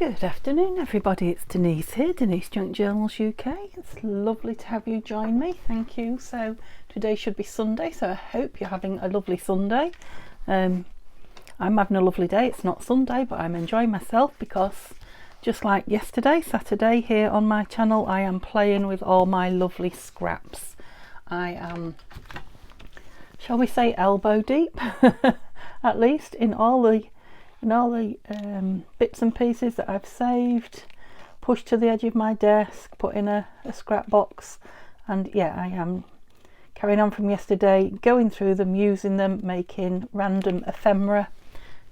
Good afternoon everybody, it's Denise here, Denise Junk Journals UK. It's lovely to have you join me, thank you. So today should be Sunday, so I hope you're having a lovely Sunday. I'm having a lovely day. It's not Sunday, but I'm enjoying myself because just like yesterday, Saturday, here on my channel, I am playing with all my lovely scraps. I am, shall we say, elbow deep at least in all the bits and pieces that I've saved, pushed to the edge of my desk, put in a scrap box, and yeah, I am carrying on from yesterday, going through them, using them, making random ephemera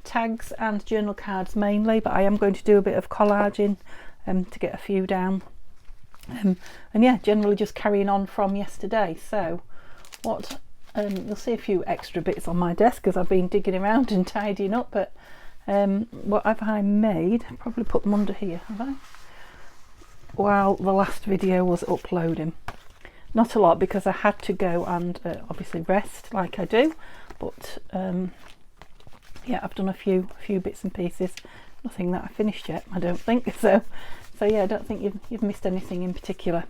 tags and journal cards mainly, but I am going to do a bit of collaging to get a few down, and yeah, generally just carrying on from yesterday. So what you'll see a few extra bits on my desk as I've been digging around and tidying up, but what have I made? Probably put them under here, have I? While the last video was uploading. Not a lot because I had to go and obviously rest like I do, but yeah, I've done a few bits and pieces. Nothing that I finished yet, I don't think. So yeah, I don't think you've missed anything in particular.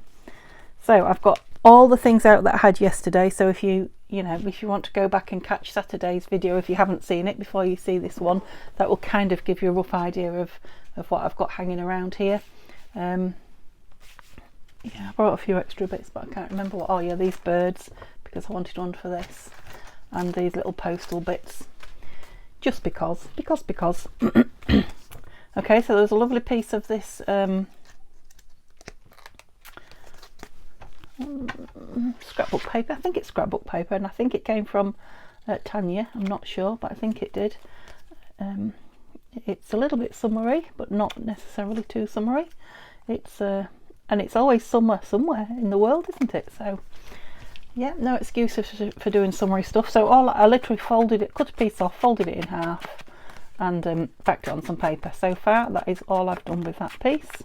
So I've got all the things out that I had yesterday, so if you want to go back and catch Saturday's video, if you haven't seen it before you see this one, that will kind of give you a rough idea of what I've got hanging around here. Yeah, I brought a few extra bits, but I can't remember what. Oh yeah, these birds, because I wanted one for this, and these little postal bits, just because. Okay, so there's a lovely piece of this scrapbook paper. I think it's scrapbook paper, and I think it came from Tanya. I'm not sure, but I think it did. It's a little bit summery, but not necessarily too summery. It's and it's always summer somewhere in the world, isn't it? So yeah, no excuses for doing summery stuff. So I literally folded it, cut a piece off, folded it in half, and backed it on some paper. So far, that is all I've done with that piece.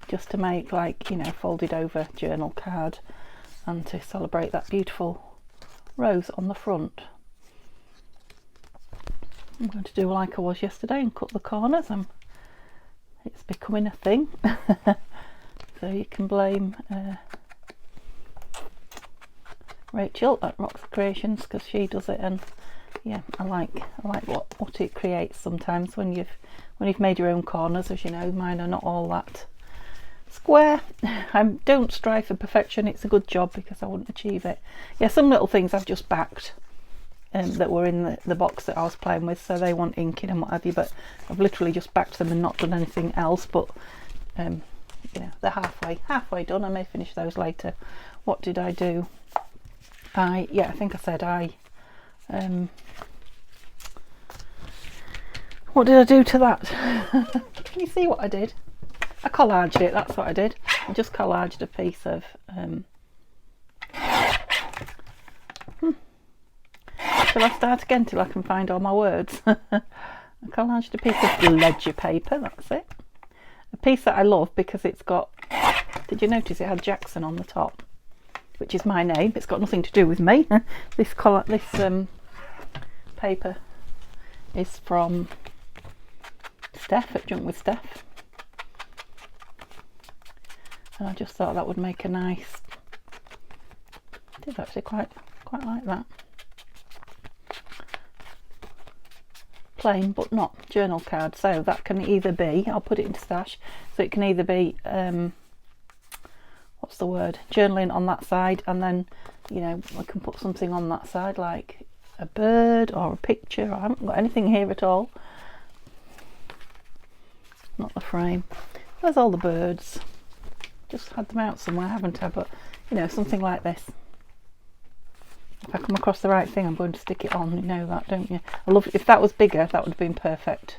Just to make, like, folded over journal card, and to celebrate that beautiful rose on the front. I'm going to do like I was yesterday and cut the corners. It's becoming a thing. So you can blame Rachel at Rocks Creations, because she does it, and yeah, I like what it creates sometimes when you've made your own corners. As you know, mine are not all that square. I don't strive for perfection. It's a good job because I wouldn't achieve it. Yeah, some little things I've just backed that were in the box that I was playing with, so they want inking and what have you, but I've literally just backed them and not done anything else. But they're halfway done. I may finish those later. What did I do? I think I said what did I do to that? Can you see what I did? I collaged it, that's what I did. I just collaged a piece of shall I start again till I can find all my words? I collaged a piece of ledger paper, that's it. A piece that I love because it's got, did you notice it had Jackson on the top, which is my name. It's got nothing to do with me. This paper is from Steph at Junk with Steph. And I just thought that would make a nice, I did actually quite like that. Plain but not journal card, so that can either be, I'll put it into stash, so it can either be, what's the word, journaling on that side, and then, I can put something on that side like a bird or a picture. I haven't got anything here at all. Not the frame. There's all the birds. Just had them out somewhere, haven't I? But something like this. If I come across the right thing, I'm going to stick it on. You know that, don't you? I love it. If that was bigger, that would have been perfect.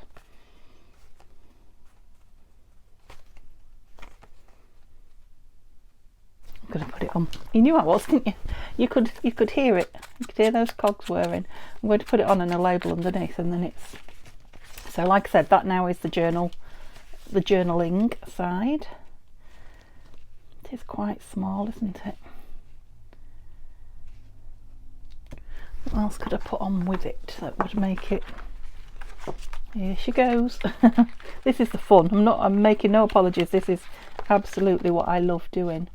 I'm going to put it on. You knew I was, didn't you? You could hear it. You could hear those cogs whirring. I'm going to put it on and a label underneath, and then it's. So, like I said, that now is the journaling side. It is quite small, isn't it? What else could I put on with it that would make it Here she goes. This is the fun. I'm making no apologies. This is absolutely what I love doing.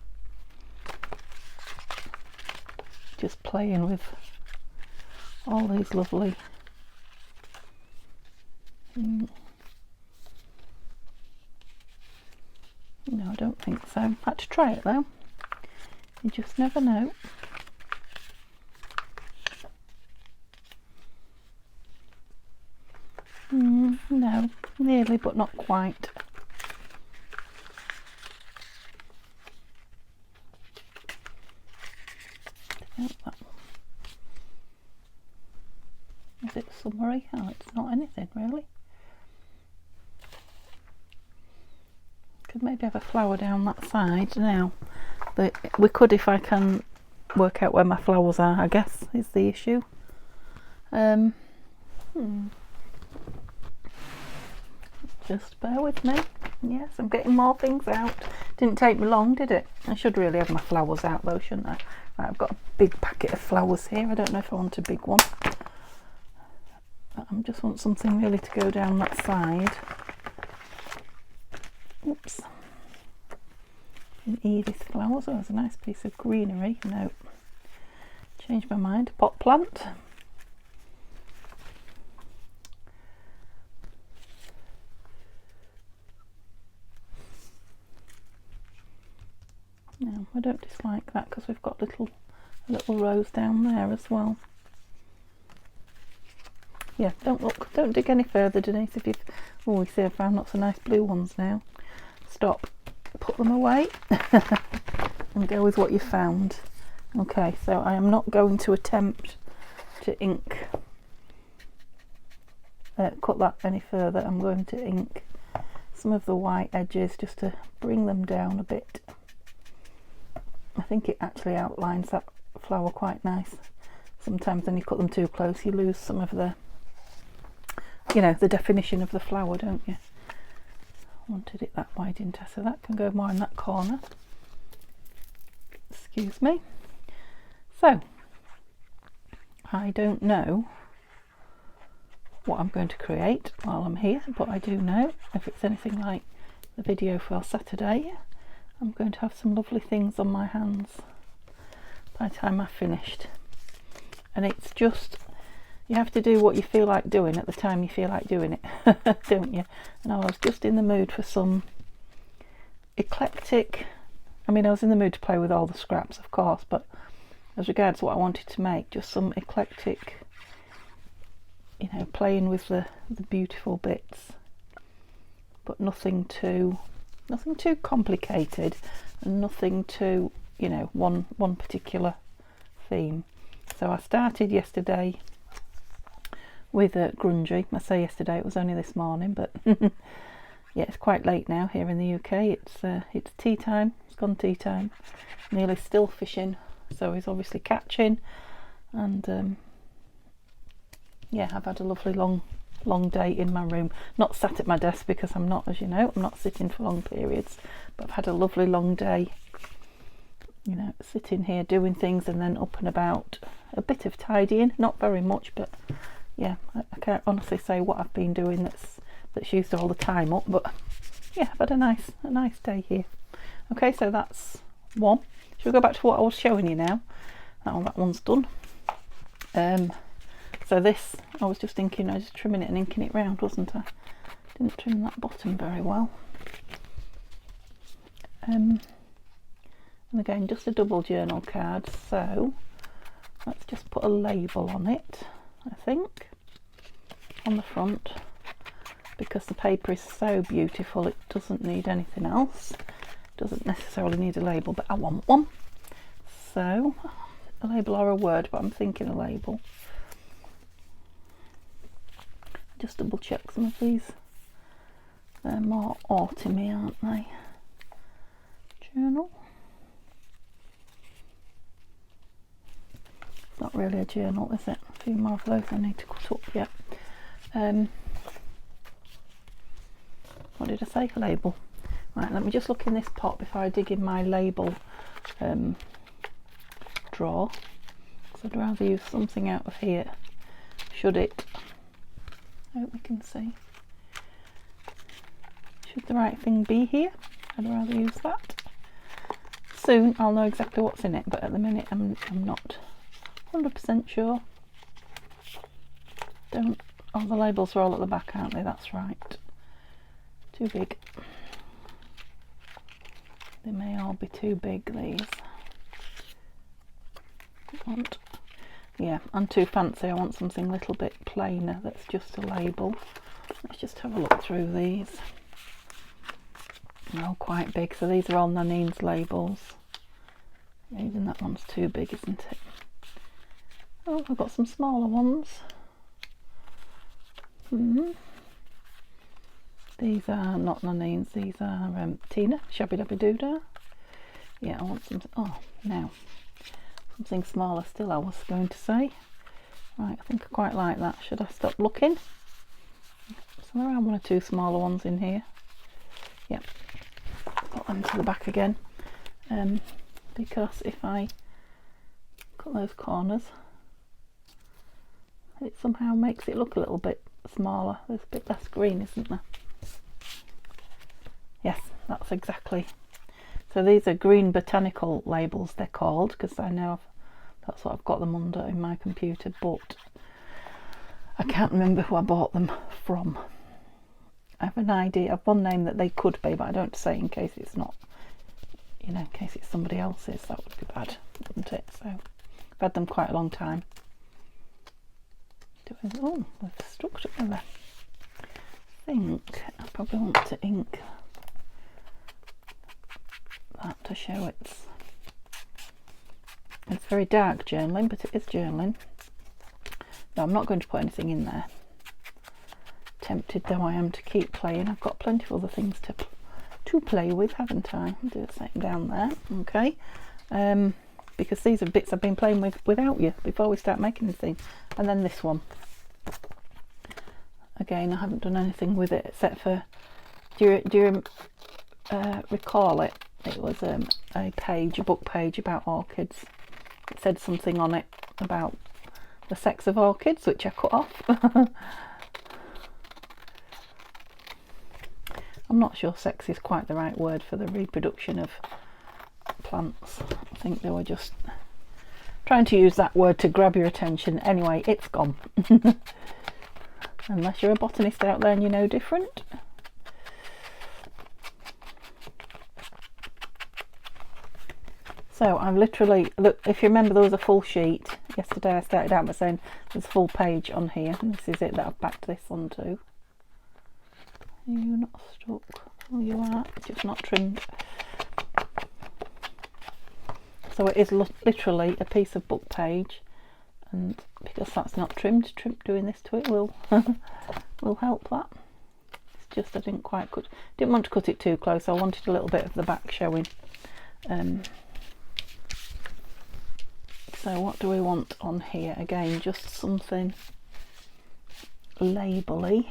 Just playing with all these lovely no, I don't think so. Had to try it though. You just never know. No, nearly, but not quite. Is it summery? Oh, it's not anything really. Could maybe have a flower down that side now. But we could, if I can work out where my flowers are, I guess, is the issue. Just bear with me. Yes, I'm getting more things out. Didn't take me long, did it? I should really have my flowers out though, shouldn't I? Right, I've got a big packet of flowers here. I don't know if I want a big one. But I just want something really to go down that side. Oops. And Edith flowers. Oh, there's a nice piece of greenery. No. Changed my mind. Pot plant. No, I don't dislike that because we've got little rows down there as well. Yeah, don't dig any further, Denise. If you've, oh, we see I found lots of nice blue ones now. Stop, put them away and go with what you found. Okay, so I am not going to attempt to ink, cut that any further. I'm going to ink some of the white edges just to bring them down a bit. I think it actually outlines that flower quite nice. Sometimes when you cut them too close, you lose some of the, you know, the definition of the flower, don't you? I wanted it that way, didn't I? So that can go more in that corner. Excuse me. So, I don't know what I'm going to create while I'm here, but I do know, if it's anything like the video for Saturday, I'm going to have some lovely things on my hands by the time I've finished. And it's just, you have to do what you feel like doing at the time you feel like doing it, don't you? And I was just in the mood for some eclectic, I mean, I was in the mood to play with all the scraps, of course, but as regards what I wanted to make, just some eclectic, you know, playing with the beautiful bits, but nothing too complicated, and nothing too, you know, one particular theme. So I started yesterday with grungy. I say yesterday, it was only this morning, but yeah, it's quite late now here in the UK. It's tea time. It's gone tea time. Nearly still fishing, so he's obviously catching. And yeah, I've had a lovely long day in my room. Not sat at my desk because I'm not, as you know, I'm not sitting for long periods. But I've had a lovely long day. You know, sitting here doing things and then up and about. A bit of tidying, not very much, but yeah, I can't honestly say what I've been doing that's used all the time up, but yeah, I've had a nice day here. Okay, so that's one. Shall we go back to what I was showing you now? That one's done. So this, I was just thinking, I was just trimming it and inking it round, wasn't I? Didn't trim that bottom very well. And again, just a double journal card, so let's just put a label on it, I think, on the front, because the paper is so beautiful it doesn't need anything else. Doesn't necessarily need a label, but I want one. So, a label or a word, but I'm thinking a label. Just double check some of these. They're more autumny, aren't they? Journal. It's not really a journal, is it? A few more of those I need to cut up yet. What did I say? A label. Right, let me just look in this pot before I dig in my label drawer. Because I'd rather use something out of here. Should it? I hope we can see. Should the right thing be here? I'd rather use that. Soon I'll know exactly what's in it, but at the minute I'm not 100% sure. Oh, the labels are all at the back, aren't they? That's right. Too big. They may all be too big, these. Yeah, I'm too fancy. I want something a little bit plainer that's just a label. Let's just have a look through these. They're all quite big, so these are all Nanine's labels. Even that one's too big, isn't it? Oh, I've got some smaller ones. These are not Nanine's, these are Tina, Shabby Dabby Doodah. Yeah, I want some. Oh, now something smaller still, I was going to say. Right, I think I quite like that. Should I stop looking? So there are one or two smaller ones in here. Yep, put them to the back again, because if I cut those corners, it somehow makes it look a little bit smaller. There's a bit less green, isn't there? Yes, that's exactly. So these are green botanical labels, they're called, because I know that's what I've got them under in my computer, but I can't remember who I bought them from. I have an idea of one name that they could be, but I don't say in case it's not, you know, in case it's somebody else's. That would be bad, wouldn't it? So I've had them quite a long time. Oh, they've stuck together. I think I probably want to ink that to show it's very dark journaling, but it is journaling. No, I'm not going to put anything in there. Tempted though I am to keep playing. I've got plenty of other things to play with, haven't I? I'll do the same down there, okay? Because these are bits I've been playing with without you before we start making anything. And then this one. Again, I haven't done anything with it except for, do you recall it? It was a book page about orchids. It said something on it about the sex of orchids, which I cut off. I'm not sure sex is quite the right word for the reproduction of plants. I think they were just trying to use that word to grab your attention. Anyway, it's gone. Unless you're a botanist out there and you know different. So I've literally, look, if you remember there was a full sheet. Yesterday I started out by saying there's a full page on here, and this is it that I've backed this onto. Are you not stuck? Oh, you are, just not trimmed. So it is literally a piece of book page, and because that's not trimmed, doing this to it will will help that. It's just I didn't want to cut it too close. I wanted a little bit of the back showing. So what do we want on here? Again, just something labelly.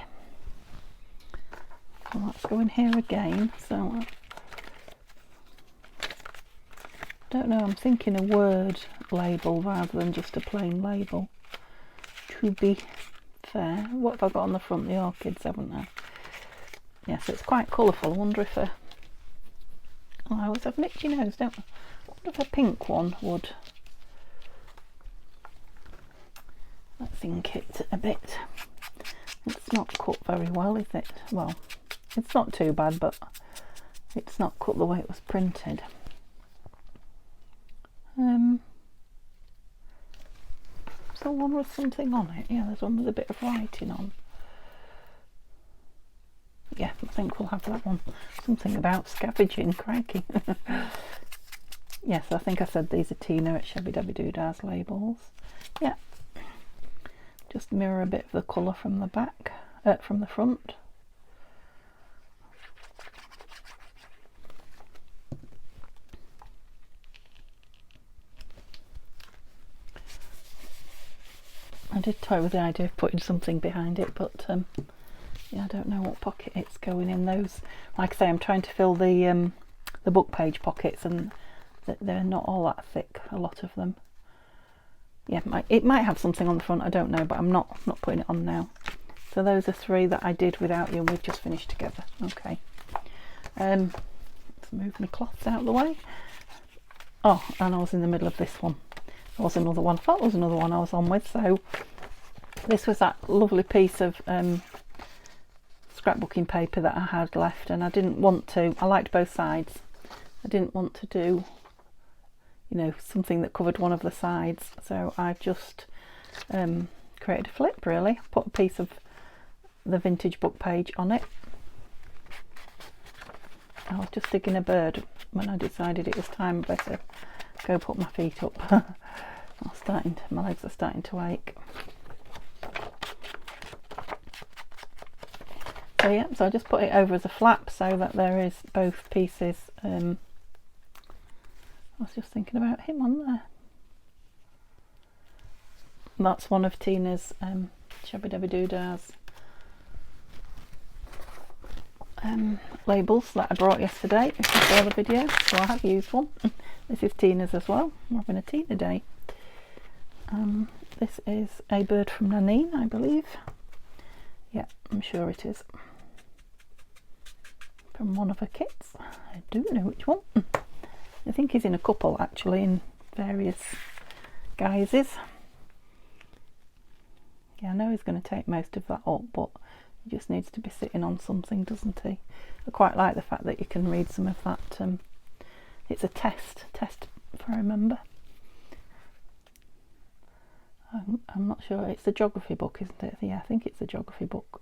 Well, let's go in here again. So I don't know, I'm thinking a word label rather than just a plain label, to be fair. What have I got on the front? The orchids, haven't I? Yes, it's quite colourful. I wonder if I always have an itchy nose, don't I? I wonder if a pink one would. Let's ink it a bit. It's not cut very well, is it? Well, it's not too bad, but it's not cut the way it was printed. So one with something on it. Yeah, there's one with a bit of writing on. Yeah, I think we'll have that one. Something about scavenging, crikey. Yes, I think I said these are Tina at Shabby Dabby Doodah's labels. Yeah. Just mirror a bit of the colour from the back, from the front. I did toy with the idea of putting something behind it, but yeah, I don't know what pocket it's going in. Those, like I say, I'm trying to fill the book page pockets, and they're not all that thick, a lot of them. Yeah, it might have something on the front, I don't know, but I'm not putting it on now. So those are three that I did without you, and we've just finished together. Okay. Let's move my cloths out of the way. Oh, and I was in the middle of this one. There was another one. I thought there was another one I was on with. So this was that lovely piece of scrapbooking paper that I had left, and I didn't want to. I liked both sides. I didn't want to do, you know, something that covered one of the sides. So I just created a flip. Really, put a piece of the vintage book page on it. I was just digging a bird when I decided it was time better go put my feet up. My legs are starting to ache. So yeah, so I just put it over as a flap so that there is both pieces. I was just thinking about him on there. That's one of Tina's Shabby Dabby Doodahs labels that I brought yesterday, if you saw the video, so I have used one. This is Tina's as well. We're having a Tina day. This is A Bird from Nanine, I believe. Yeah, I'm sure it is. From one of her kits. I don't know which one. I think he's in a couple actually, in various guises. Yeah, I know he's going to take most of that up, but he just needs to be sitting on something, doesn't he? I quite like the fact that you can read some of that. It's a test if I remember. I'm not sure. It's a geography book, isn't it? Yeah, I think it's a geography book.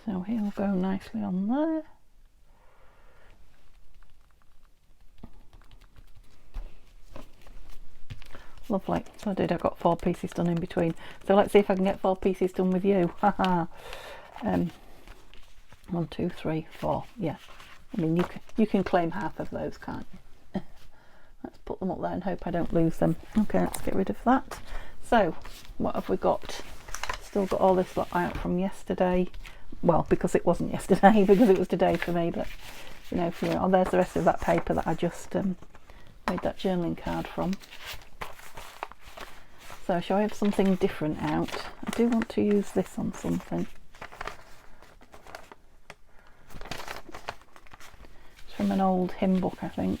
So he'll go nicely on there. Lovely. So I got 4 pieces done in between. So let's see if I can get 4 pieces done with you. Haha. 1, 2, 3, 4. Yeah. I mean, you can claim half of those, can't you? Let's put them up there and hope I don't lose them. Okay, let's get rid of that. So, what have we got? Still got all this lot out from yesterday. Well, because it wasn't yesterday, because it was today for me. But you know, oh, there's the rest of that paper that I just made that journaling card from. So, shall I have something different out? I do want to use this on something. It's from an old hymn book, I think.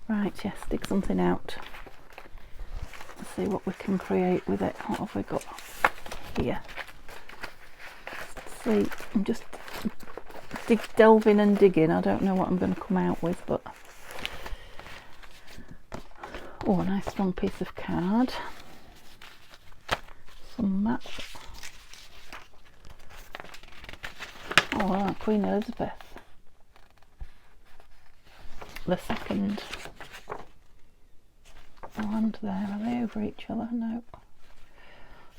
Right, yes, dig something out. Let's see what we can create with it. What have we got here? Let's see, I'm just delving and digging. I don't know what I'm going to come out with, but oh, a nice strong piece of card, some map. Oh wow, Queen Elizabeth II and there, are they over each other? No,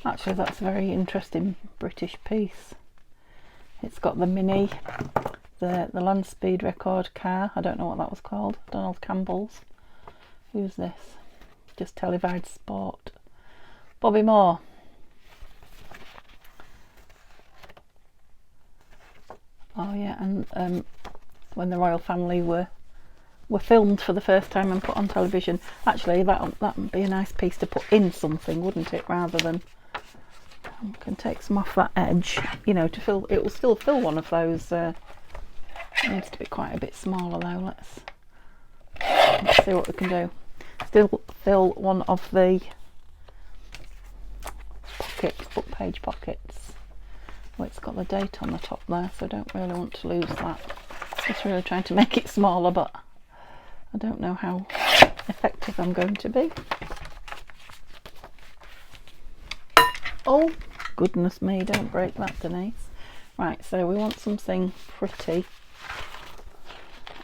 actually that's a very interesting British piece. It's got the Mini, the land speed record car. I don't know what that was called. Donald Campbell's. Who's this? Just televised sport. Bobby Moore. Oh yeah, and when the royal family were filmed for the first time and put on television. Actually, that would be a nice piece to put in something, wouldn't it? Rather than can take some off that edge, you know, to fill. It will still fill one of those. It needs to be quite a bit smaller though. Let's see what we can do. Still fill one of the pockets, book page pockets. Well, it's got the date on the top there, so I don't really want to lose that. Just really trying to make it smaller, but I don't know how effective I'm going to be. Oh, goodness me, don't break that, Denise. Right, so we want something pretty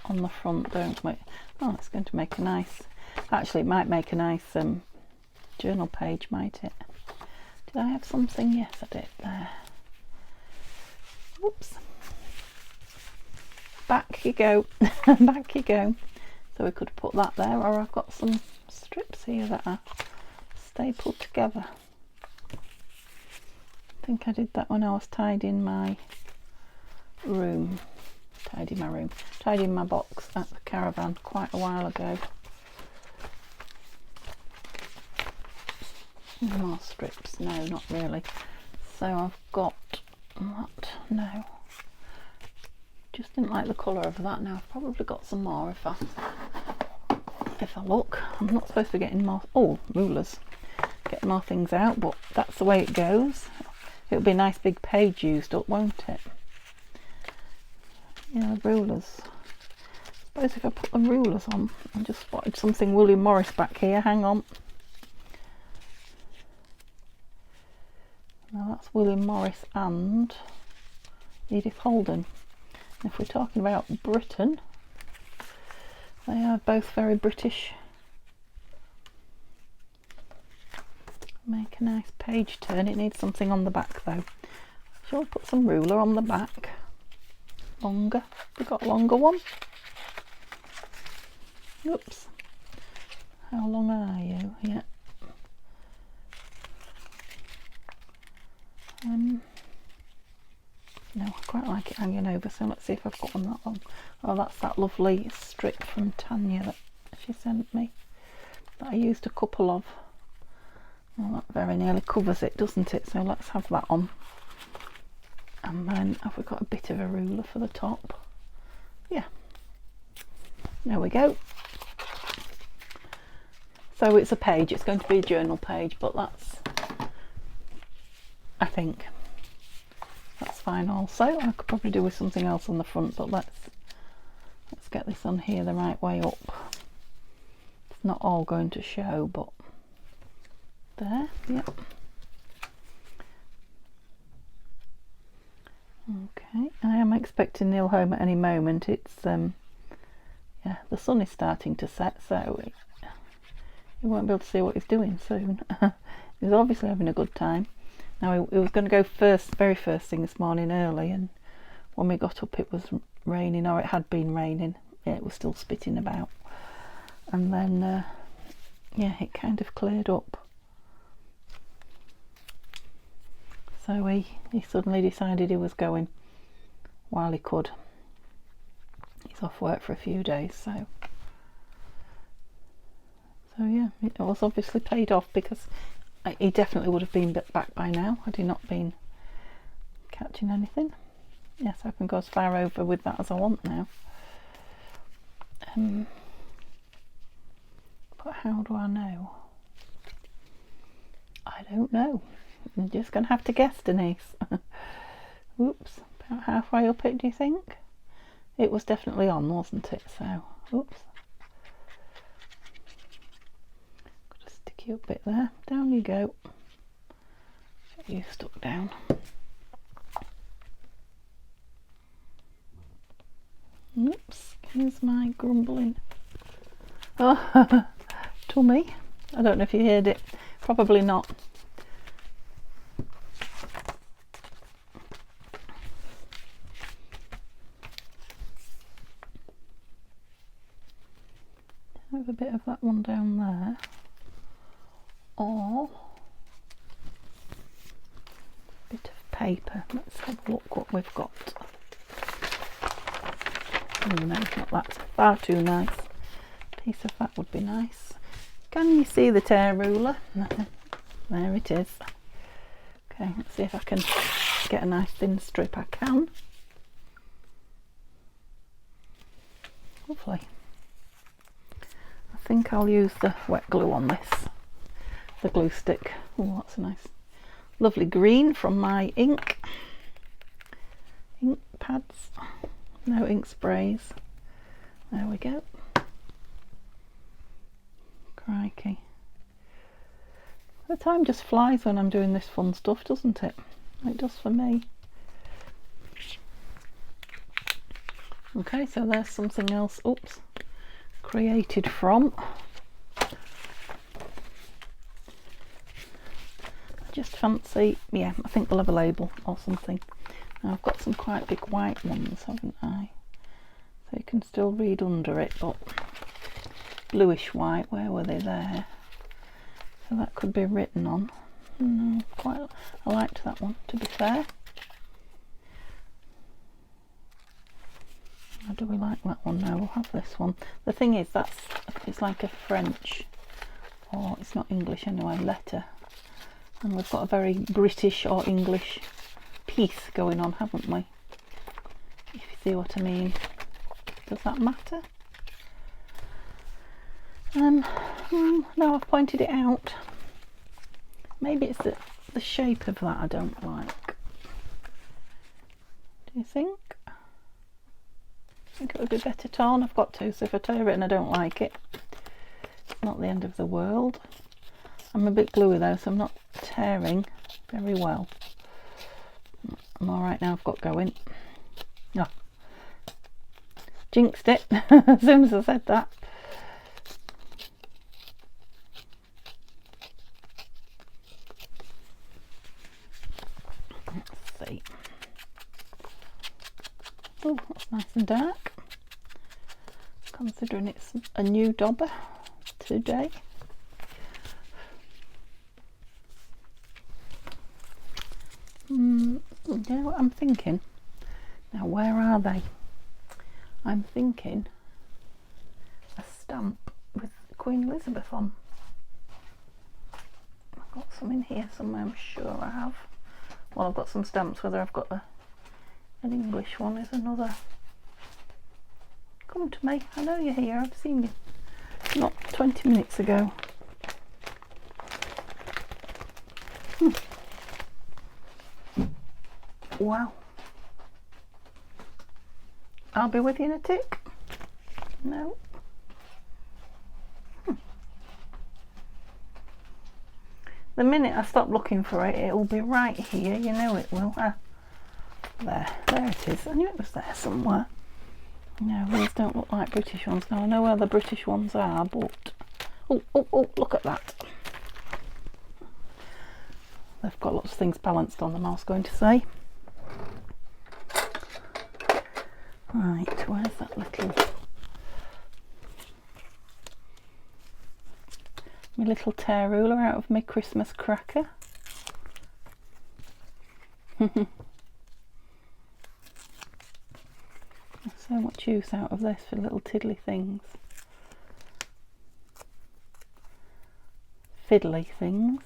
on the front, don't we? Oh, it's going to make a nice, actually it might make a nice journal page, might it? Did I have something? Yes, I did there. Whoops. Back you go. Back you go. So we could put that there, or I've got some strips here that are stapled together. I think I did that when I was tidying my room. Tidying my box at the caravan quite a while ago. More strips? No, not really. So I've got that. No, just didn't like the colour of that. Now I've probably got some more if I look. I'm not supposed to be getting more. Oh, rulers. Get more things out, but that's the way it goes. It'll be a nice big page used up, won't it? Yeah, rulers. I suppose if I put the rulers on, I just spotted something William Morris back here. Hang on. Now that's William Morris and Edith Holden. And if we're talking about Britain, they are both very British. Make a nice page turn. It needs something on the back though. Shall I put some ruler on the back? Longer. We've got a longer one. Oops. How long are you? Yeah. No, I quite like it hanging over, so let's see if I've got one that long. Oh, that's that lovely strip from Tanya that she sent me, that I used a couple of. Well, that very nearly covers it, doesn't it? So let's have that on. And then have we got a bit of a ruler for the top? Yeah. There we go. So it's a page, it's going to be a journal page, but that's, I think, that's fine also. I could probably do with something else on the front, but let's get this on here the right way up. It's not all going to show, but there, yep. Okay, I am expecting Neil home at any moment. It's yeah, the sun is starting to set, so he won't be able to see what he's doing soon. He's obviously having a good time. Now he was going to go very first thing this morning early, and when we got up it was raining, or it had been raining. Yeah, it was still spitting about, and then yeah, it kind of cleared up. So he suddenly decided he was going while he could. He's off work for a few days, so yeah, it was obviously paid off, because he definitely would have been back by now had he not been catching anything. Yes, I can go as far over with that as I want now. But how do I know? I don't know. I'm just going to have to guess, Denise. Oops, about halfway up it, do you think? It was definitely on, wasn't it? So, oops. Got a sticky up bit there. Down you go. Get you stuck down. Oops, here's my grumbling. Oh, tummy. I don't know if you heard it. Probably not. Have a bit of that one down there, or a bit of paper. Let's have a look what we've got. No, not that. Far too nice. A piece of that would be nice. Can you see the tear ruler? There it is. Okay, let's see if I can get a nice thin strip. I can. Lovely. I think I'll use the wet glue on this, the glue stick. Oh, that's a nice lovely green from my ink pads. No ink sprays. There we go. Crikey, the time just flies when I'm doing this fun stuff, doesn't it? It does for me. Okay, so there's something else. Oops. Created from. I just fancy, yeah, I think we'll have a label or something. Now I've got some quite big white ones, haven't I? So you can still read under it, but bluish white, where were they? There. So that could be written on. No, quite, I liked that one, to be fair. Or do we like that one? No, we'll have this one. The thing is, it's like a French, or it's not English anyway, letter. And we've got a very British or English piece going on, haven't we? If you see what I mean. Does that matter? Now I've pointed it out. Maybe it's the shape of that I don't like. Do you think? I think it would be better torn. I've got to, so if I tear it and I don't like it, it's not the end of the world. I'm a bit gluey though, so I'm not tearing very well. I'm alright now, I've got going. Oh, jinxed it as soon as I said that. Let's see. Oh, that's nice and dark, considering it's a new dauber today. You know what I'm thinking? Now, where are they? I'm thinking a stamp with Queen Elizabeth on. I've got some in here somewhere, I'm sure I have. Well, I've got some stamps. Whether I've got an English one is another. Come to me, I know you're here, I've seen you not 20 minutes ago. Wow. I'll be with you in a tick. No. The minute I stop looking for it, it'll be right here. You know it will. There it is. I knew it was there somewhere. No, these don't look like British ones. Now I know where the British ones are, but oh, look at that. They've got lots of things balanced on them, I was going to say. Right, where's that my little tear ruler out of my Christmas cracker? So much use out of this for little tiddly things. Fiddly things.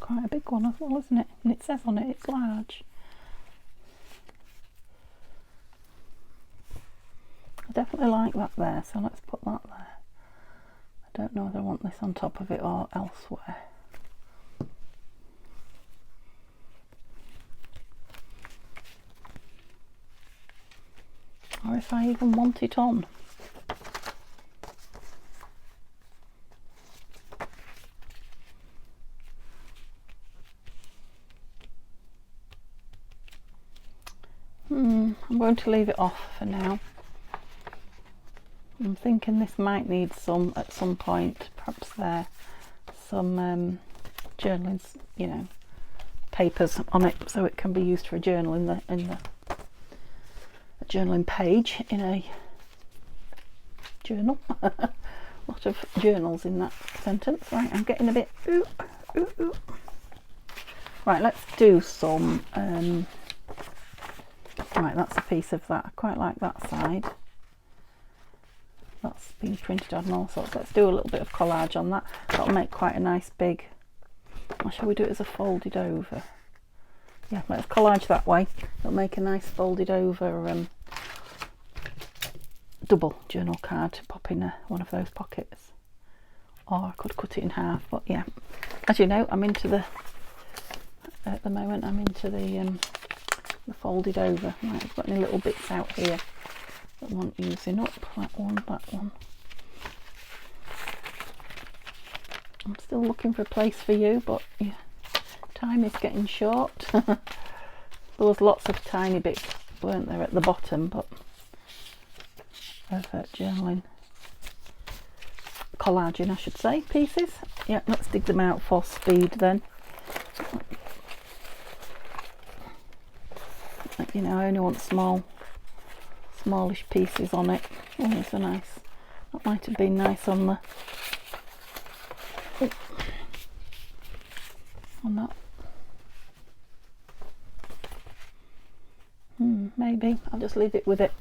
Quite a big one as well, isn't it? And it says on it it's large. I definitely like that there, so let's put that there. I don't know whether I want this on top of it or elsewhere. Or if I even want it on. I'm going to leave it off for now. I'm thinking this might need some at some point, perhaps there, some journaling, you know, papers on it, so it can be used for a journal in the a journaling page in a journal. A lot of journals in that sentence. Right, I'm getting a bit ooh. Right, let's do some right, that's a piece of that. I quite like that side. That's been printed on all sorts. Let's do a little bit of collage on that. That'll make quite a nice big, or shall we do it as a folded over? Yeah, let's collage that way. It'll make a nice folded over double journal card to pop in one of those pockets. Or I could cut it in half, but yeah. As you know, I'm into the, at the moment, I'm into the folded over. Right, I've got any little bits out here that I want using up. That one. I'm still looking for a place for you, but yeah, time is getting short. There was lots of tiny bits, weren't there, at the bottom, but of journaling, collaging I should say, pieces. Yeah, let's dig them out for speed then. You know, I only want smallish pieces on it. Oh, these are nice. That might have been nice on the on that. Maybe I'll just leave it with it.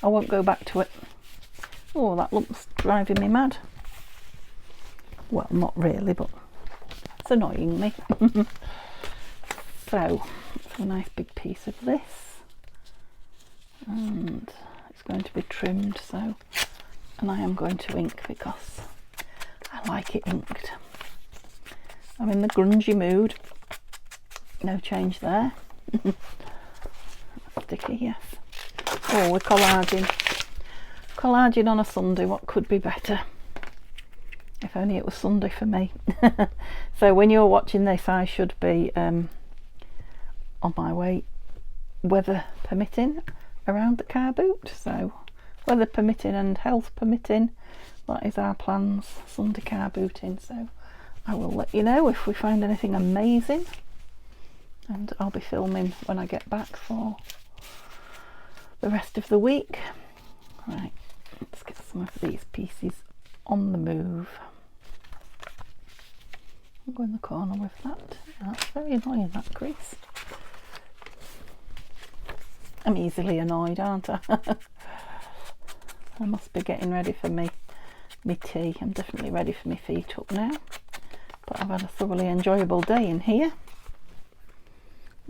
I won't go back to it. Oh, that lump's driving me mad. Well, not really, but it's annoying me. So, a nice big piece of this, and it's going to be trimmed, so, and I am going to ink because I like it inked. I'm in the grungy mood. No change there. Sticky, yes. Oh, we're collaging. Collaging on a Sunday, what could be better? If only it was Sunday for me. So when you're watching this, I should be on my way, weather permitting, around the car boot. So weather permitting and health permitting, that is our plans, Sunday car booting. So I will let you know if we find anything amazing, and I'll be filming when I get back for the rest of the week. Right, let's get some of these pieces on the move. I'll go in the corner with that. That's very annoying, that crease. I'm easily annoyed, aren't I? I must be getting ready for me tea. I'm definitely ready for my feet up now. But I've had a thoroughly enjoyable day in here.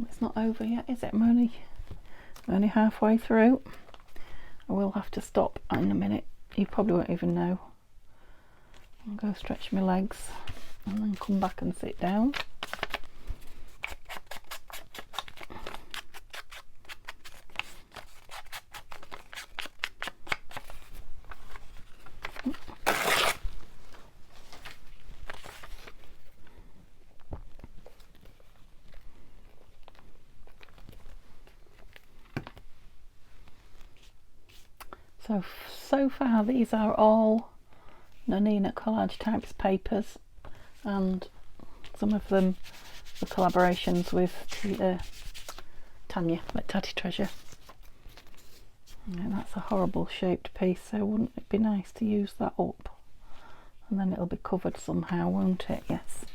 It's not over yet, is it? I'm only halfway through. I will have to stop in a minute. You probably won't even know. I'll go stretch my legs and then come back and sit down. So far these are all Nanina Collage Types papers, and some of them the collaborations with Tanya at Tatty Treasure. And that's a horrible shaped piece, so wouldn't it be nice to use that up? And then it'll be covered somehow, won't it? Yes.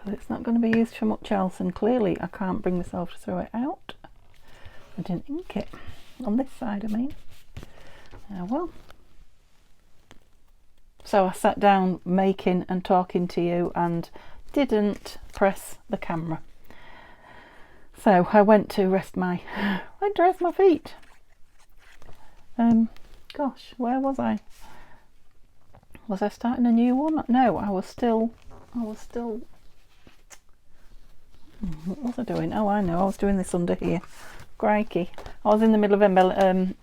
So it's not going to be used for much else, and clearly I can't bring myself to throw it out. I didn't ink it on this side, I mean. Well, so I sat down making and talking to you and didn't press the camera. So I went to rest my feet. Gosh, where was I? Was I starting a new one? No, I was still. What was I doing? Oh, I know, I was doing this under here. Crikey, I was in the middle of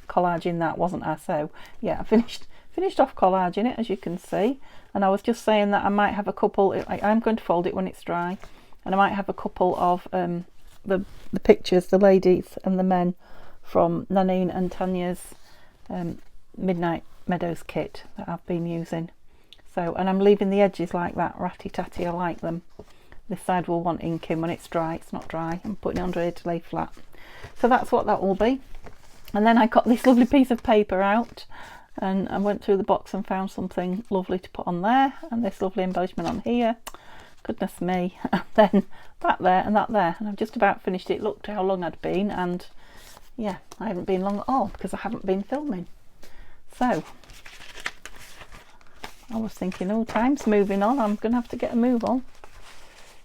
collaging that, wasn't I? So yeah, I finished off collaging it, as you can see, and I was just saying that I might have a couple. I'm going to fold it when it's dry, and I might have a couple of the pictures, the ladies and the men from Nanine and Tanya's Midnight Meadows kit that I've been using. So, and I'm leaving the edges like that, ratty tatty. I like them. This side will want inking when it's dry. It's not dry. I'm putting it under here to lay flat. So that's what that will be. And then I got this lovely piece of paper out, and I went through the box and found something lovely to put on there, and this lovely embellishment on here. Goodness me. And then that there and that there, and I've just about finished it. Looked how long I'd been, and yeah, I haven't been long at all because I haven't been filming. So I was thinking, oh, time's moving on, I'm gonna have to get a move on.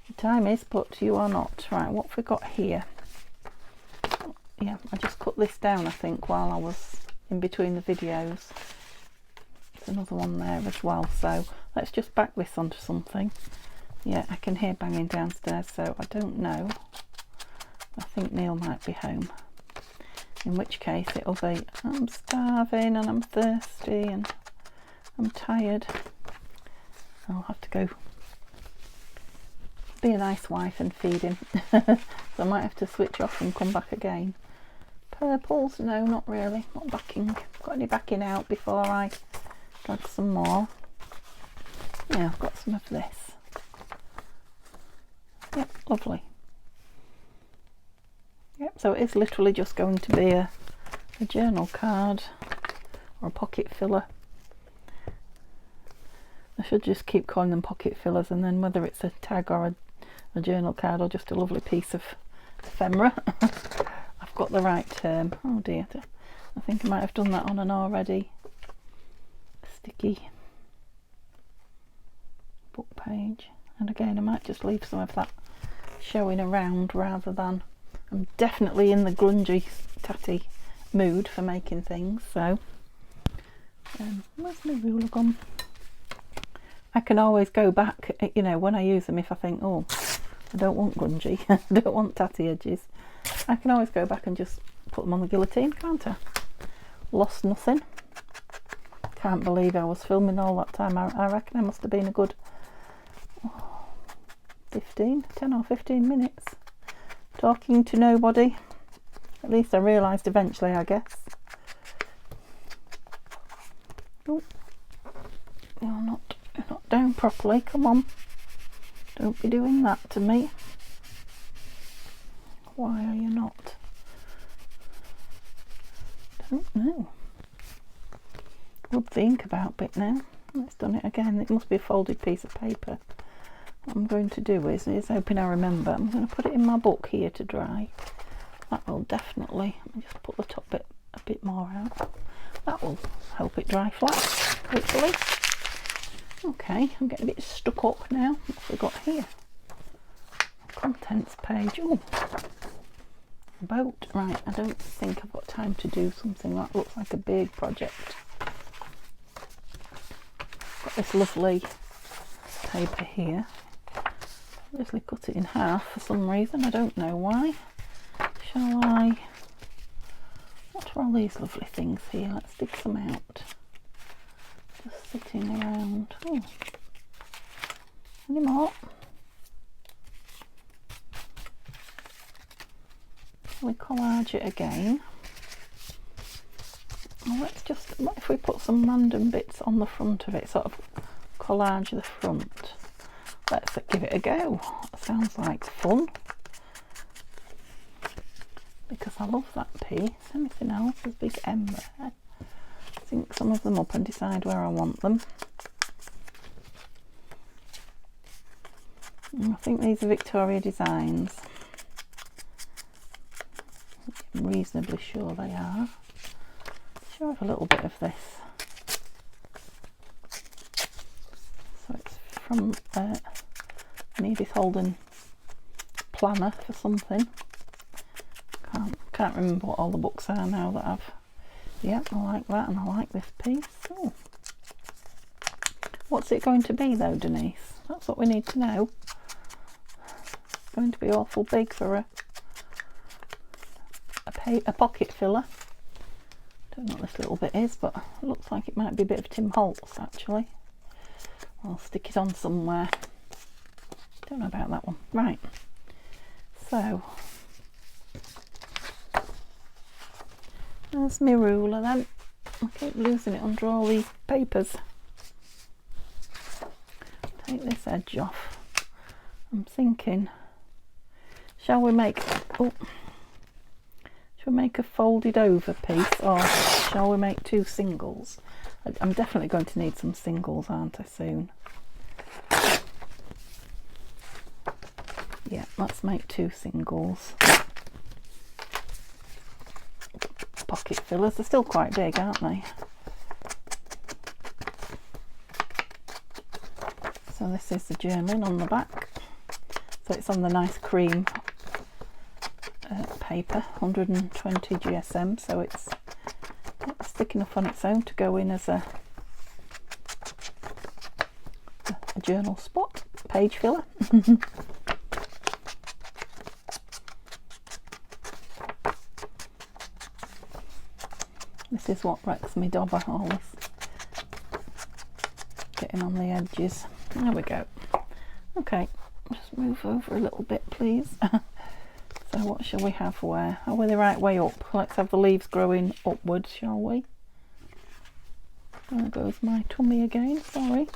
The time is, but you are not. Right, what have we got here? Yeah, I just cut this down, I think, while I was in between the videos. There's another one there as well, so let's just back this onto something. Yeah, I can hear banging downstairs, so I don't know. I think Neil might be home, in which case it'll be, I'm starving and I'm thirsty and I'm tired. I'll have to go be a nice wife and feed him. So I might have to switch off and come back again. Purples? No, not really. Not backing. Got any backing out before I drag some more? Yeah, I've got some of this. Yep, lovely. Yep, so it is literally just going to be a journal card or a pocket filler. I should just keep calling them pocket fillers, and then whether it's a tag or a a journal card or just a lovely piece of ephemera. I've got the right term. Oh dear, I think I might have done that on an already sticky book page. And again, I might just leave some of that showing around rather than... I'm definitely in the grungy, tatty mood for making things, so where's my ruler gone? I can always go back, you know, when I use them, if I think, oh, I don't want grungy, I don't want tatty edges, I can always go back and just put them on the guillotine, can't I? Lost nothing. Can't believe I was filming all that time. I reckon I must have been a good 10 or 15 minutes talking to nobody. At least I realised eventually, I guess. Oh, you're not down properly, come on. Don't be doing that to me. Why are you not? Don't know. Rub the ink about bit now. It's done it again. It must be a folded piece of paper. What I'm going to do is hoping I remember, I'm going to put it in my book here to dry. That will definitely, let me just put the top bit a bit more out. That will help it dry flat, hopefully. Okay, I'm getting a bit stuck up now. What have we got here? Contents page. Oh, boat. Right, I don't think I've got time to do something that looks like a big project. Got this lovely paper here. Obviously cut it in half for some reason, I don't know why. Shall I... What are all these lovely things here? Let's dig some out. Just sitting around. Oh. Any more? We collage it again. Well, let's just... What if we put some random bits on the front of it? Sort of collage the front. Let's give it a go. That sounds like fun. Because I love that piece. Anything else? There's a big M there. Sync some of them up and decide where I want them. I think these are Victoria Designs. I'm reasonably sure they are. Sure have a little bit of this. So it's from an Edith Holden planner for something. Can't remember what all the books are now that I've... Yep, I like that, and I like this piece. Oh. What's it going to be though, Denise? That's what we need to know. It's going to be awful big for a pocket filler. Don't know what this little bit is, but it looks like it might be a bit of Tim Holtz actually. I'll stick it on somewhere. Don't know about that one. Right. So there's my ruler then. I keep losing it under all these papers. Take this edge off. I'm thinking, shall we make a folded over piece, or shall we make two singles? I'm definitely going to need some singles, aren't I, soon? Yeah, let's make two singles. Pocket fillers, they're still quite big, aren't they? So this is the journaling on the back. So it's on the nice cream paper, 120 GSM, so it's thick enough on its own to go in as a journal spot, page filler. This is what wrecks me dobber, all this getting on the edges. There we go. Okay, just move over a little bit, please. So what shall we have where? Are we the right way up? Let's have the leaves growing upwards, shall we? There goes my tummy again, sorry.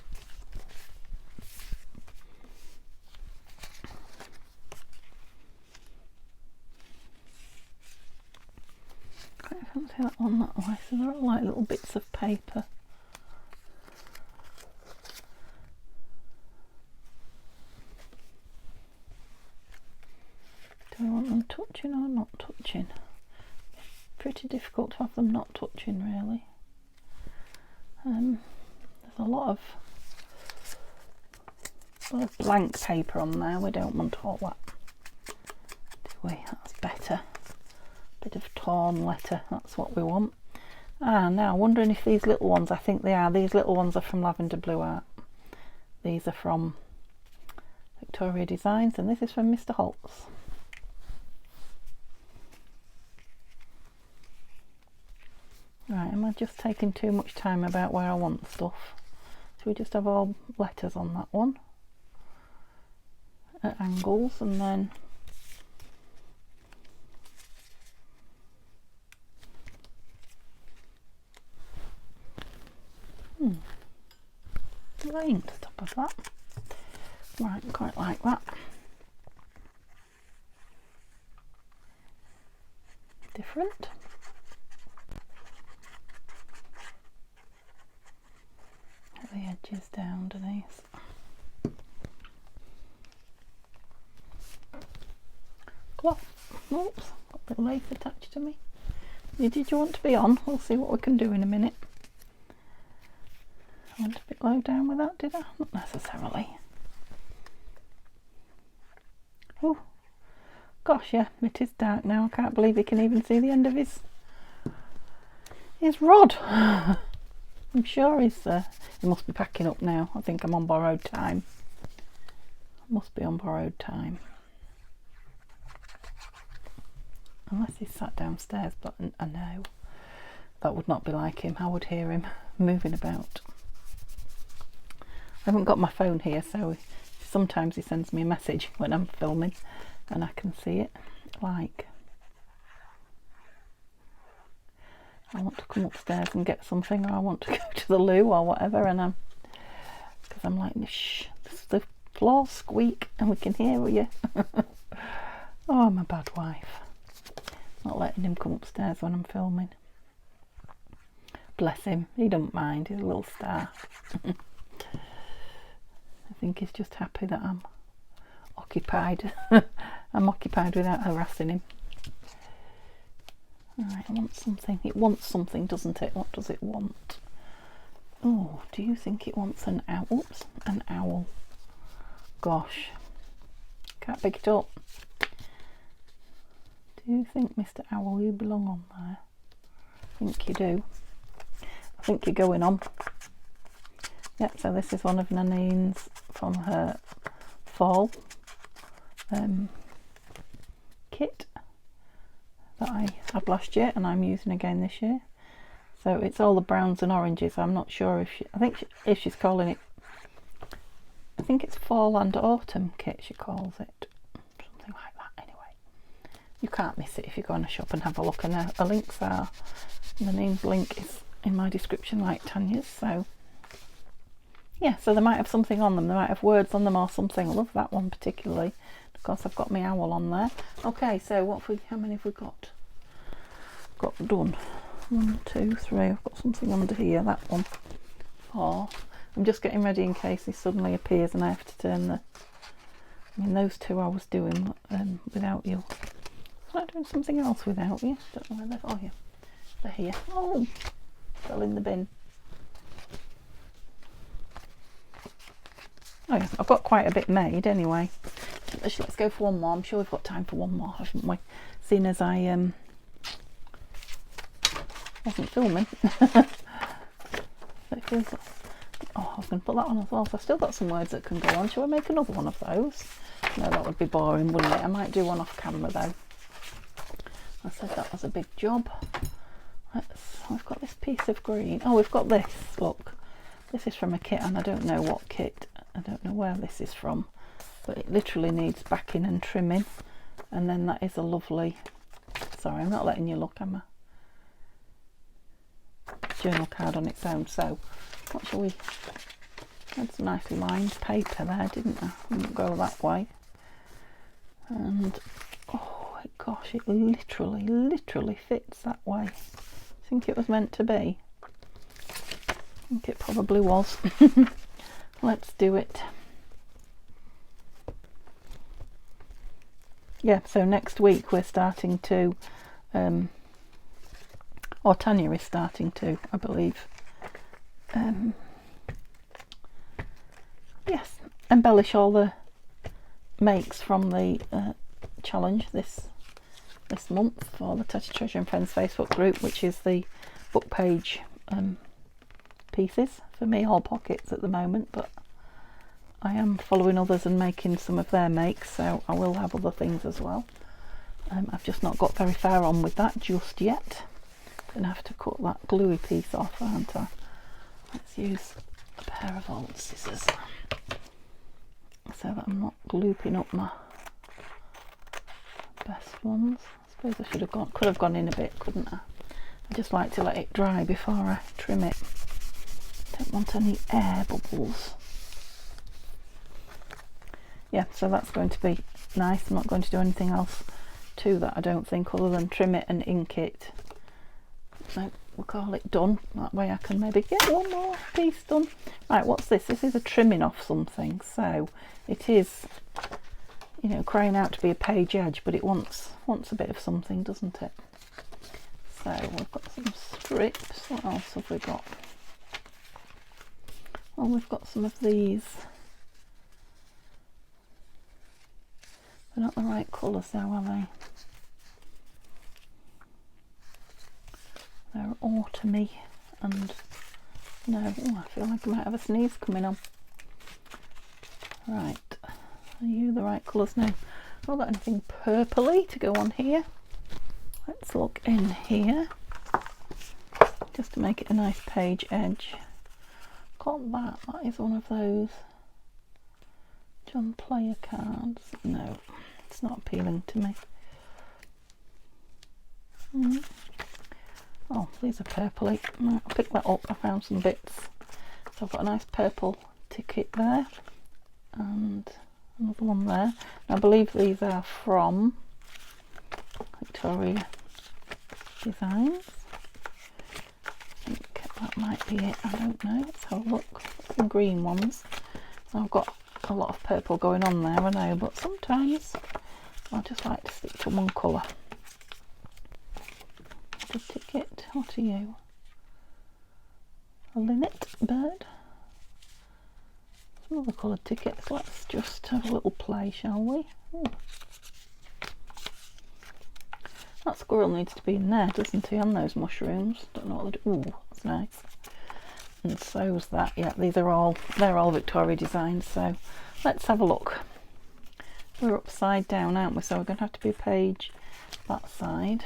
I fancy that one that way, so they're all like little bits of paper. them touching or not touching? Pretty difficult to have them not touching, really. There's a lot of blank paper on there. We don't want all that, do we? That's better. Bit of torn letter, that's what we want. Now wondering if these little ones, I think they are, these little ones are from Lavender Blue Art. These are from Victoria Designs, and this is from Mr. Holtz. Right, am I just taking too much time about where I want stuff? So we just have all letters on that one at angles, and then laying to the top of that. Right, quite like that. Different. Get the edges down underneath. Cloth. Oops, got a little lace attached to me. Did you want to be on? We'll see what we can do in a minute. I went a bit low down with that, did I? Not necessarily. Oh, gosh, yeah, it is dark now. I can't believe you can even see the end of his rod. I'm sure he must be packing up now. I think I'm on borrowed time. I must be on borrowed time. Unless he's sat downstairs, but I know that would not be like him. I would hear him moving about. I haven't got my phone here, so sometimes he sends me a message when I'm filming and I can see it. Like, I want to come upstairs and get something, or I want to go to the loo or whatever, and because I'm like, shh, the floor squeak and we can hear you. Oh, I'm a bad wife. Not letting him come upstairs when I'm filming. Bless him, he don't mind, he's a little star. I think he's just happy that I'm occupied. I'm occupied without harassing him. Alright, I want something. It wants something, doesn't it? What does it want? Oh, do you think it wants an owl? Oops, an owl. Gosh, can't pick it up. Do you think, Mr. Owl, you belong on there? I think you do. I think you're going on. Yep, so this is one of Nanine's from her fall kit that I had last year and I'm using again this year. So it's all the browns and oranges. I'm not sure if if she's calling it, I think it's fall and autumn kit she calls it, something like that. Anyway, you can't miss it if you go on a shop and have a look, and her links are, Nanine's link is in my description like Tanya's. So yeah, so they might have something on them, they might have words on them or something. I love that one particularly. Of course, I've got my owl on there. Okay, so how many have we got done? 1, 2, 3. I've got something under here, that one. 4. I'm just getting ready in case he suddenly appears and I have to turn I mean, those two I was doing without you. Was I doing something else without you? Don't know where they're. Oh yeah, they're here. Oh, fell in the bin. Oh yeah, I've got quite a bit made anyway. Let's go for one more. I'm sure we've got time for one more, haven't we? Seeing as I wasn't filming. It feels like, oh, I was going to put that on as well. So I've still got some words that can go on. Shall I make another one of those? No, that would be boring, wouldn't it? I might do one off camera though. I said that was a big job. We've got this piece of green. Oh, we've got this. Look, this is from a kit, and I don't know what kit. I don't know where this is from, but it literally needs backing and trimming. And then that is a lovely, sorry, I'm not letting you look, am I? Journal card on its own. So what shall we, had some nicely lined paper there, didn't I? Didn't go that way. And oh gosh, it literally fits that way. I think it was meant to be. I think it probably was. Let's do it. yeah, so next week we're starting to, or Tanya is starting to, I believe, yes, embellish all the makes from the challenge this month for the Tatty Treasure and Friends Facebook group, which is the book page pieces. For me, all pockets at the moment, but I am following others and making some of their makes, so I will have other things as well. I've just not got very far on with that just yet. Gonna have to cut that gluey piece off, aren't I? Let's use a pair of old scissors so that I'm not glooping up my best ones. I suppose I could have gone in a bit, couldn't I? I just like to let it dry before I trim it. Don't want any air bubbles. Yeah, so that's going to be nice. I'm not going to do anything else to that, I don't think, other than trim it and ink it. So we'll call it done. That way I can maybe get one more piece done. Right, what's this? This is a trimming off something. So it is, you know, crying out to be a page edge, but it wants a bit of something, doesn't it? So we've got some strips. What else have we got? Well, we've got some of these. They're not the right colours though, are they? They're autumny and no, I feel like I might have a sneeze coming on. Right, are you the right colours now? Not got anything purpley to go on here. Let's look in here just to make it a nice page edge. Got that. That is one of those John Player cards. No, it's not appealing to me. Oh, these are purpley. I'll pick that up. I found some bits. So I've got a nice purple ticket there and another one there. I believe these are from Victoria Designs. I think that might be it. I don't know. Let's have a look. Some green ones. I've got a lot of purple going on there, I know, but sometimes I just like to stick to one colour. The ticket, what are you? A linnet bird? Some other coloured tickets. Let's just have a little play, shall we? Ooh. That squirrel needs to be in there, doesn't he, on those mushrooms? Don't know what they do. Ooh, that's nice. And so's that. Yeah, they're all Victoria Designs, so let's have a look. We're upside down, aren't we? So we're going to have to be a page that side.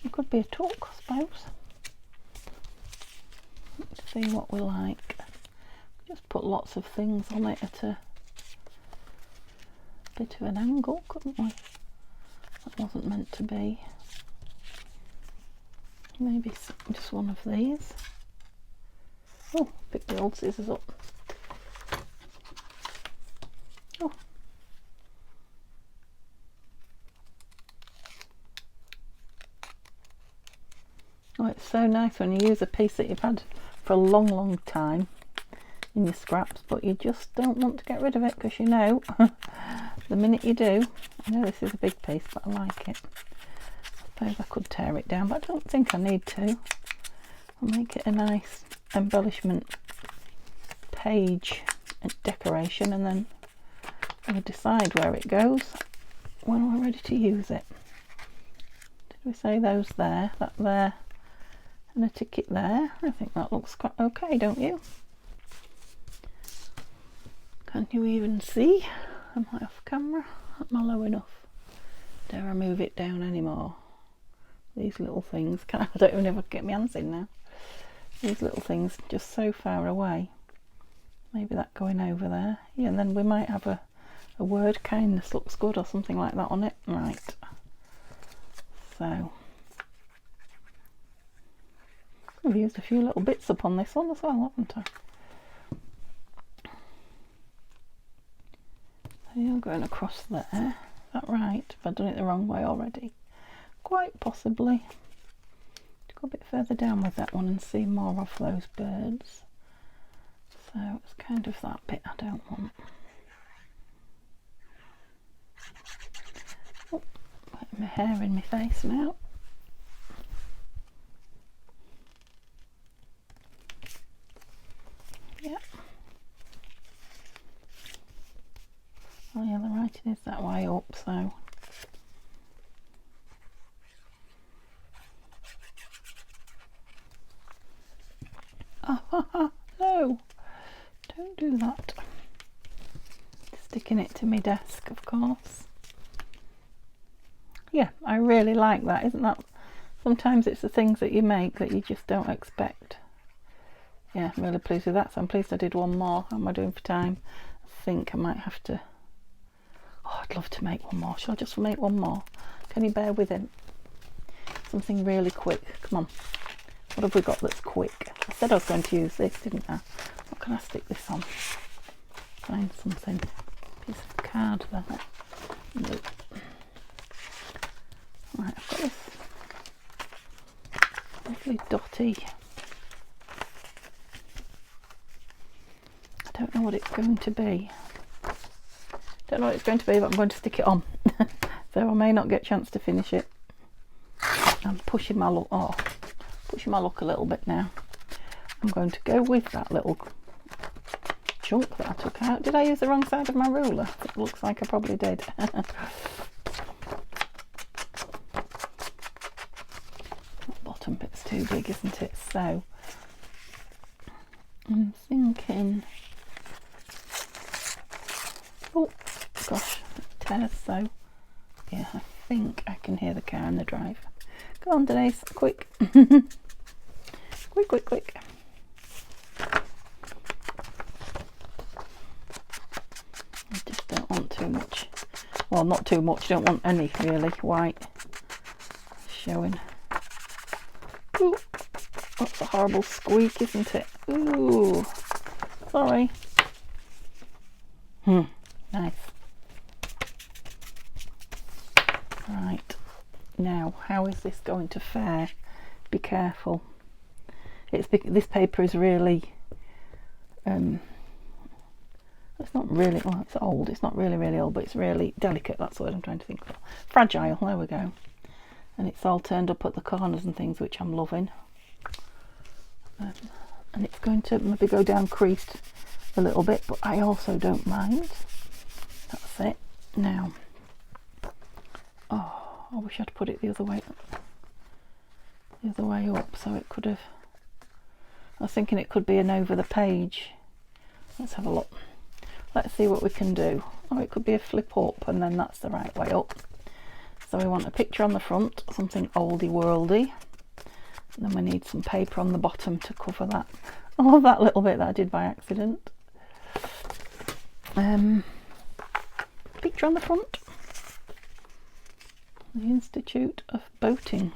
It could be a tuck, I suppose. Let's see what we like. Just put lots of things on it at a bit of an angle, couldn't we? That wasn't meant to be. Maybe just one of these. Oh, pick the old scissors up. Oh. Oh, it's so nice when you use a piece that you've had for a long, long time in your scraps, but you just don't want to get rid of it because you know the minute you do. I know this is a big piece, but I like it. I suppose I could tear it down, but I don't think I need to. I'll make it a nice embellishment page and decoration, and then I'll decide where it goes when we're ready to use it. Did we say those there? That there and a ticket there. I think that looks quite okay, don't you? Can you even see? Am I off camera? Am I low enough? Dare I move it down anymore? These little things, I don't even know if I can get my hands in now. These little things just so far away. Maybe that going over there. Yeah, and then we might have a word, kindness looks good, or something like that on it. Right. So I've used a few little bits up on this one as well, haven't I? So you're going across there. Is that right? Have I done it the wrong way already? Quite possibly. Go a bit further down with that one and see more of those birds. So it's kind of that bit I don't want. Oh, putting my hair in my face now. Yeah. Oh yeah, the writing is that way up, so. Oh, no, don't do that. Sticking it to my desk, of course. Yeah, I really like that. Isn't that? Sometimes it's the things that you make that you just don't expect. Yeah, I'm really pleased with that. So I'm pleased I did one more. How am I doing for time? I think I might have to. Oh, I'd love to make one more. Shall I just make one more? Can you bear with it? Something really quick. Come on. What have we got that's quick? I said I was going to use this, didn't I? What can I stick this on? Find something. Piece of card there. Nope. Right, I've got this lovely dotty. I don't know what it's going to be. Don't know what it's going to be, but I'm going to stick it on. So I may not get a chance to finish it. I'm pushing my luck. Oh, pushing my luck a little bit now. I'm going to go with that little chunk that I took out. Did I use the wrong side of my ruler? It looks like I probably did. That bottom bit's too big, isn't it? So I'm thinking. Oh gosh, it tears so. Yeah, I think I can hear the car in the drive. Go on, Denise, quick. Quick, quick, quick. I just don't want too much. Well, not too much, don't want any really white showing. Ooh, that's a horrible squeak, isn't it? Ooh, sorry. Nice. Right, now how is this going to fare? Be careful. This paper is really it's not really, well, it's old, it's not really old, but it's really delicate. That's what I'm trying to think of. Fragile, there we go. And it's all turned up at the corners and things, which I'm loving. And it's going to maybe go down creased a little bit, but I also don't mind. That's it. Now, oh, I wish I'd put it the other way up, so it could have. I was thinking it could be an over the page. Let's have a look. Let's see what we can do. Oh, it could be a flip up, and then that's the right way up. So we want a picture on the front, something oldie worldy. And then we need some paper on the bottom to cover that. I love that little bit that I did by accident. Picture on the front. The Institute of Boating.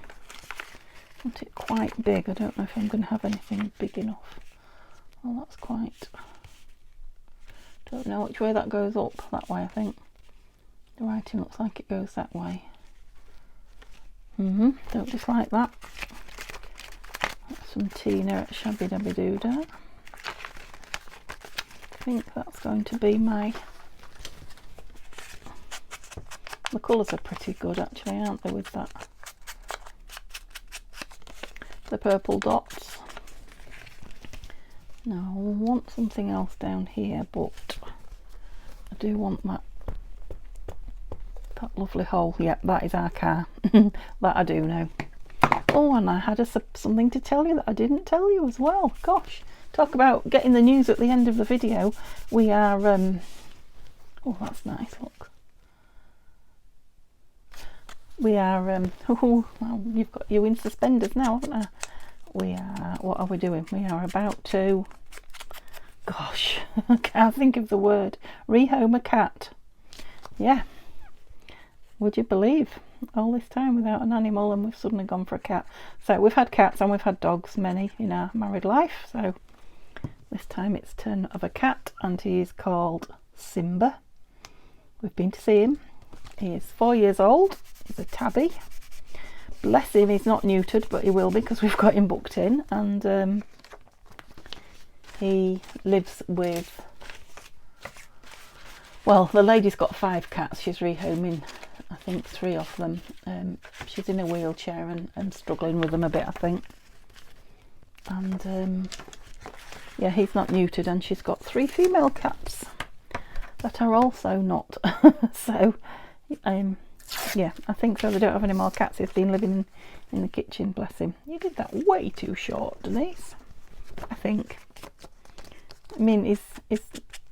I want it quite big. I don't know if I'm going to have anything big enough. Well, that's quite. Don't know which way that goes up. That way, I think. The writing looks like it goes that way. Don't dislike that. That's some Tina at Shabby Dabby Doodah. I think that's going to be my. The colours are pretty good actually, aren't they, with that? The purple dots. Now I want something else down here, but I do want that lovely hole. Yep, that is our car. That I do know. Oh, and I had something to tell you that I didn't tell you as well. Gosh, talk about getting the news at the end of the video. We are oh, that's nice, look. We are oh, well, you've got you in suspenders now, haven't I? We are, what are we doing? We are about to, gosh, I can't think of the word, rehome a cat. Yeah, would you believe, all this time without an animal and we've suddenly gone for a cat. So we've had cats and we've had dogs, many in our married life, so this time it's turn of a cat, and he is called Simba. We've been to see him. He is 4 years old. He's a tabby. Bless him, he's not neutered, but he will be because we've got him booked in. And He lives with, well, the lady's got 5 cats. She's rehoming, I think, 3 of them. She's in a wheelchair and struggling with them a bit, I think. And yeah, he's not neutered, and she's got 3 female cats that are also not. So yeah, I think so. They don't have any more cats. He's been living in the kitchen, bless him. You did that way too short, Denise, I think. I mean, he's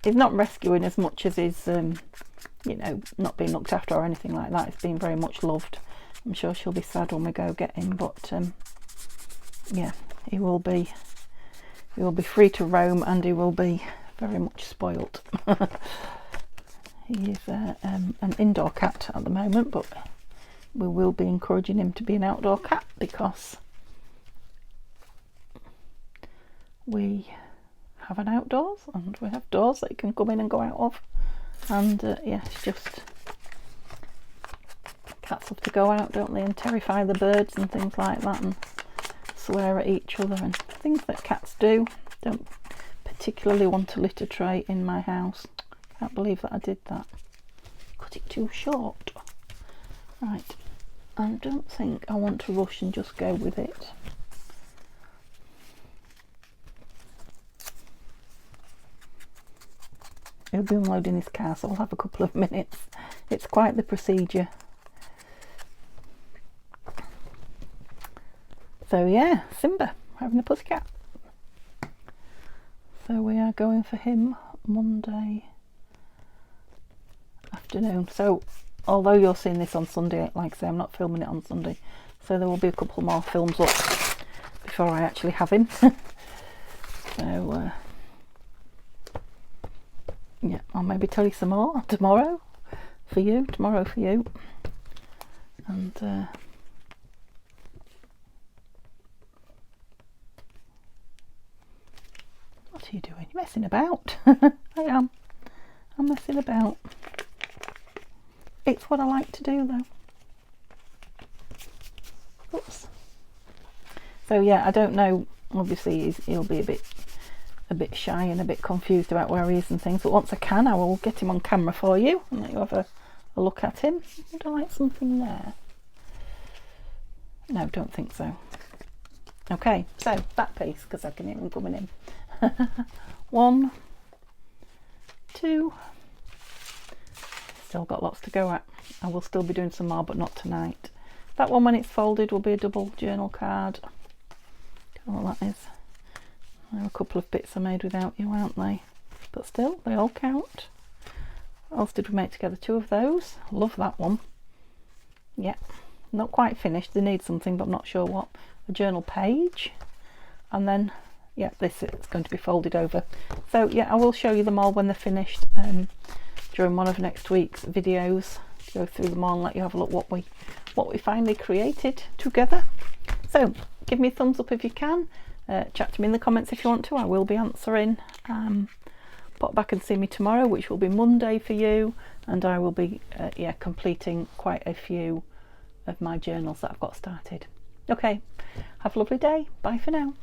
not rescuing as much as he's you know, not being looked after or anything like that. He's been very much loved. I'm sure she'll be sad when we go get him, but yeah, he will be free to roam, and he will be very much spoilt. He is an indoor cat at the moment, but we will be encouraging him to be an outdoor cat, because we have an outdoors and we have doors that he can come in and go out of. And yeah, it's just, cats have to go out, don't they, and terrify the birds and things like that, and swear at each other and things that cats do. Don't particularly want a litter tray in my house. Can't believe that I did that. Cut it too short. Right, I don't think I want to rush and just go with it. He'll be unloading his car, so I'll have a couple of minutes. It's quite the procedure. So yeah, Simba, having a pussycat. So we are going for him Monday afternoon. So although you're seeing this on Sunday, like I say, I'm not filming it on Sunday, so there will be a couple more films up before I actually have him. So yeah, I'll maybe tell you some more tomorrow for you. And what are you doing? You're messing about. I am. I'm messing about. It's what I like to do, though. Oops. So yeah, I don't know. Obviously, he'll be a bit shy and a bit confused about where he is and things. But once I can, I will get him on camera for you and let you have a look at him. Would I like something there? No, don't think so. Okay, so that piece, because I can hear him coming in. 1, 2. Still got lots to go at. I will still be doing some more, but not tonight. That one, when it's folded, will be a double journal card. Don't know what that is. There are a couple of bits I made without you, aren't they? But still, they all count. What else did we make together? 2 of those. Love that one. Yeah, not quite finished. They need something, but I'm not sure what. A journal page. And then, yeah, this is going to be folded over. So yeah, I will show you them all when they're finished during one of next week's videos. Go through them all and let you have a look what we finally created together. So give me a thumbs up if you can. Chat to me in the comments if you want to. I will be answering. Pop back and see me tomorrow, which will be Monday for you, and I will be yeah, completing quite a few of my journals that I've got started. Okay, have a lovely day. Bye for now.